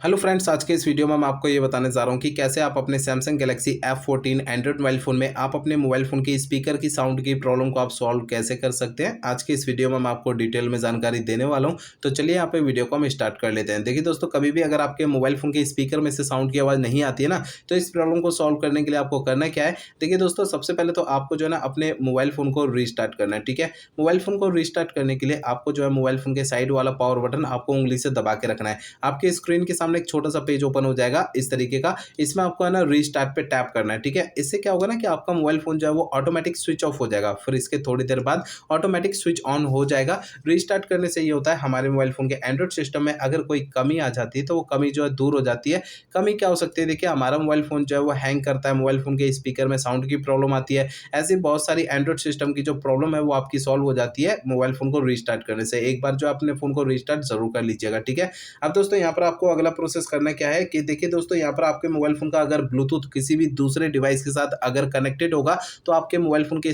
Hello friends, आज के इस वीडियो में मैं आपको ये बताने जा रहा हूँ कि कैसे आप अपने Samsung Galaxy F14 Android mobile phone में आप अपने मोबाइल फ़ोन की स्पीकर की साउंड की प्रॉब्लम को आप सॉल्व कैसे कर सकते हैं। आज के इस वीडियो में मैं आपको डिटेल में जानकारी देने वाला हूँ। तो चलिए यहाँ पे वीडियो को हम स्टार्ट कर लेते हैं। देखिए दोस्तों, कभी भी अगर आपके मोबाइल फ़ोन के स्पीकर में से साउंड की आवाज़ नहीं आती है ना, तो इस प्रॉब्लम को सॉल्व करने के लिए आपको करना क्या है। देखिए दोस्तों, सबसे पहले तो आपको जो है ना अपने मोबाइल फ़ोन को रीस्टार्ट करना है। ठीक है, मोबाइल फ़ोन को रीस्टार्ट करने के लिए आपको जो है मोबाइल फ़ोन के साइड वाला पावर बटन आपको उंगली से दबा के रखना है। आपके स्क्रीन के सामने एक छोटा सा पेज ओपन हो जाएगा इस तरीके का। इसमें आपको है ना रीस्टार्ट पे टैप करना है। ठीक है, इससे क्या होगा ना कि आपका मोबाइल फोन जो है वो ऑटोमेटिक स्विच ऑफ हो जाएगा, फिर इसके थोड़ी देर बाद ऑटोमेटिक स्विच ऑन हो जाएगा। रीस्टार्ट करने से ये होता है, हमारे मोबाइल फोन के एंड्रॉइड सिस्टम में अगर कोई कमी आ जाती है तो वो कमी जो है दूर हो जाती है। कमी क्या हो सकती है, देखिए हमारा मोबाइल फोन जो है वो हैंग करता है, मोबाइल फोन के स्पीकर में साउंड की प्रॉब्लम आती है। ऐसी बहुत सारी एंड्रॉइड सिस्टम की जो प्रॉब्लम है वो आपकी सॉल्व हो जाती है मोबाइल फोन को रीस्टार्ट करने से। एक बार जो अपने फोन को रीस्टार्ट जरूर कर लीजिएगा। ठीक है, अब दोस्तों यहाँ पर आपको अगला प्रोसेस करना क्या है कि देखिए दोस्तों, यहाँ पर आपके मोबाइल फ़ोन का अगर ब्लूटूथ किसी भी दूसरे डिवाइस के साथ अगर कनेक्टेड होगा, तो आपके मोबाइल फ़ोन के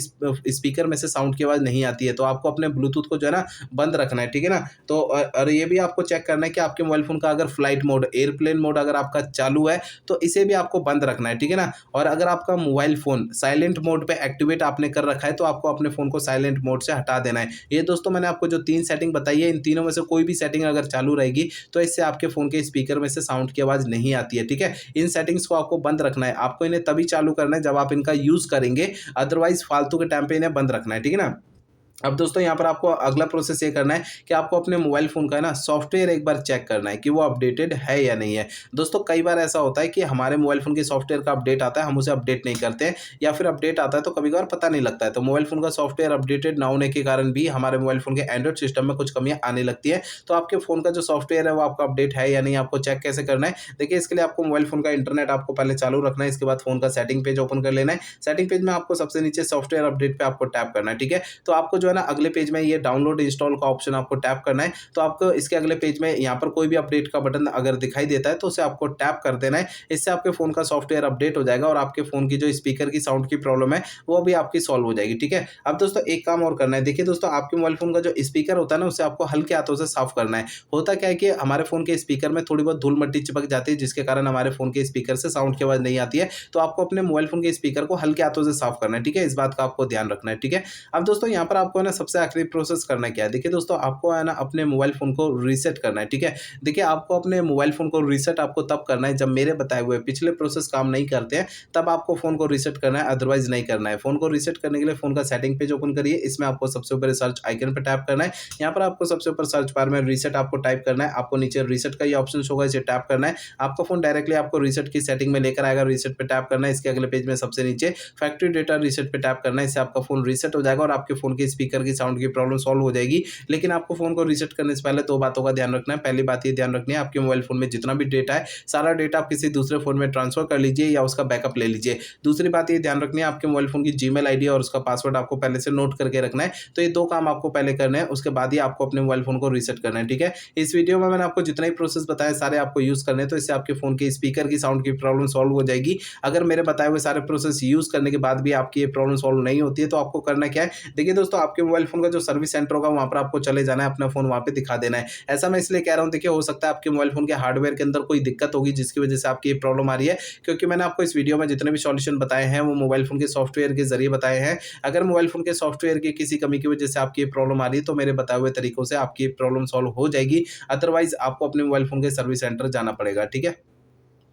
स्पीकर में से साउंड की आवाज़ नहीं आती है। तो आपको अपने ब्लूटूथ को जो है ना बंद रखना है, ठीक है ना? तो और ये भी आपको चेक करना है कि आपके मोबाइल फ़ोन का अगर फ्लाइट मोड, एयरप्लेन मोड अगर आपका चालू है, तो इसे भी आपको बंद रखना है, ठीक है ना? और अगर आपका मोबाइल फ़ोन साइलेंट मोड पे एक्टिवेट आपने कर रखा है, तो आपको अपने फ़ोन को साइलेंट मोड से हटा देना है। ये दोस्तों मैंने आपको जो 3 सेटिंग बताई है, इन तीनों में से कोई भी सेटिंग अगर चालू रहेगी, तो इससे आपके फ़ोन के स्पीकर में से साउंड की आवाज़ नहीं आती है, ठीक है? इन सेटिंग्स को आपको बंद रखना है। आपको इन्हें तभी चालू करना है जब आप इनका यूज़ करेंगे, अदरवाइज़ फालतू के टाइम पे इन्हें बंद रखना है, ठीक है ना? अब दोस्तों यहाँ पर आपको अगला प्रोसेस ये करना है कि आपको अपने मोबाइल फ़ोन का है ना सॉफ्टवेयर एक बार चेक करना है कि वो अपडेटेड है या नहीं है। दोस्तों कई बार ऐसा होता है कि हमारे मोबाइल फ़ोन के सॉफ्टवेयर का अपडेट आता है, हम उसे अपडेट नहीं करते हैं, या फिर अपडेट आता है तो कभी-कभार पता नहीं लगता है। तो मोबाइल फ़ोन का सॉफ्टवेयर अपडेटेड ना होने के कारण भी हमारे मोबाइल फ़ोन के एंड्रॉइड सिस्टम में कुछ कमियाँ आने लगती है। तो आपके फ़ोन का जो सॉफ्टवेयर है वो आपका अपडेट है या नहीं, आपको चेक कैसे करना है? देखिए, इसके लिए आपको मोबाइल फ़ोन का इंटरनेट आपको पहले चालू रखना है, इसके बाद फ़ोन का सेटिंग पेज ओपन कर लेना है। सेटिंग पेज में आपको सबसे नीचे सॉफ्टवेयर अपडेट पे आपको टैप करना है, ठीक है? तो आपको जो है ना अगले पेज में ये डाउनलोड इंस्टॉल का ऑप्शन आपको टैप करना है। तो आपको इसके अगले पेज में यहाँ पर कोई भी अपडेट का बटन अगर दिखाई देता है तो उसे आपको टैप कर देना है। इससे आपके फ़ोन का सॉफ्टवेयर अपडेट हो जाएगा और आपके फ़ोन की जो स्पीकर की साउंड की प्रॉब्लम है वो भी आपकी सॉल्व हो जाएगी, ठीक है? अब दोस्तों एक काम और करना है। देखिए दोस्तों, आपके मोबाइल फ़ोन का जो स्पीकर होता है ना, उसे आपको हल्के हाथों से साफ करना है। होता क्या है कि हमारे फ़ोन के स्पीकर में थोड़ी बहुत धूल-मिट्टी चिपक जाती है, जिसके कारण हमारे फ़ोन के स्पीकर से साउंड की आवाज़ नहीं आती है। तो आपको अपने मोबाइल फ़ोन के स्पीकर को हल्के हाथों से साफ करना है, ठीक है? इस बात का आपको ध्यान रखना है, ठीक है? अब दोस्तों यहाँ पर आपको है ना सबसे आखिरी प्रोसेस करना क्या है? देखिए दोस्तों, आपको है ना अपने मोबाइल फ़ोन को रीसेट करना है, ठीक है? देखिए, आपको अपने मोबाइल फ़ोन को रीसेट आपको तब करना है जब मेरे बताए हुए पिछले प्रोसेस काम नहीं करते हैं, तब आपको फ़ोन को रीसेट करना है, अदरवाइज़ नहीं करना है। फ़ोन को रीसेट करने के लिए फ़ोन का सेटिंग पेज ओपन करिए, इसमें आपको सबसे ऊपर सर्च आइकन पे टैप करना है। यहाँ पर आपको सबसे ऊपर सर्च बार में रीसेट आपको टाइप करना है, आपको नीचे रीसेट का ये ऑप्शन होगा, इसे टैप करना है। आपका फ़ोन डायरेक्टली आपको रीसेट की सेटिंग में लेकर आएगा, रीसेट पे टैप करना है। इसके अगले पेज में सबसे नीचे फैक्ट्री डेटा रीसेट पे टैप करना है, इससे आपका फ़ोन रीसेट हो जाएगा और आपके फ़ोन के स्पीकर की साउंड की प्रॉब्लम सॉल्व हो जाएगी। लेकिन आपको फ़ोन को रीसेट करने से पहले 2 बातों का ध्यान रखना है। पहली बात ये ध्यान रखनी है, आपके मोबाइल फ़ोन में जितना भी डेटा है, सारा डेटा आप किसी दूसरे फ़ोन में ट्रांसफ़र कर लीजिए या उसका बैकअप ले लीजिए। दूसरी बात ये ध्यान रखनी है, आपके मोबाइल फ़ोन की जीमेल आईडी और उसका पासवर्ड आपको पहले से नोट करके रखना है। तो ये 2 काम आपको पहले करने हैं, उसके बाद ही आपको अपने मोबाइल फ़ोन को रीसेट करना है, ठीक है? इस वीडियो में मैंने आपको जितना ही प्रोसेस बताया, सारे आपको यूज़ करने हैं, तो इससे आपके फ़ोन के स्पीकर की साउंड की प्रॉब्लम सॉल्व हो जाएगी। अगर मेरे बताए हुए सारे प्रोसेस यूज़ करने के बाद भी आपकी ये प्रॉब्लम सॉल्व नहीं होती है, तो आपको करना क्या है? देखिए दोस्तों, आपके मोबाइल फ़ोन का जो सर्विस सेंटर होगा, वहाँ पर आपको चले जाना है, अपना फ़ोन वहाँ पे दिखा देना है। ऐसा मैं इसलिए कह रहा हूँ, देखिए हो सकता है आपके मोबाइल फ़ोन के हार्डवेयर के अंदर कोई दिक्कत होगी जिसकी वजह से आपकी ये प्रॉब्लम आ रही है, क्योंकि मैंने आपको इस वीडियो में जितने भी सॉल्यूशन बताए हैं वो मोबाइल फ़ोन के सॉफ्टवेयर के ज़रिए बताए हैं। अगर मोबाइल फ़ोन के सॉफ्टवेयर की किसी कमी की वजह से आपकी ये प्रॉब्लम आ रही है, तो मेरे बताए हुए तरीकों से आपकी ये प्रॉब्लम सॉल्व हो जाएगी। अदरवाइज़ आपको अपने मोबाइल फ़ोन के सर्विस सेंटर जाना पड़ेगा, ठीक है?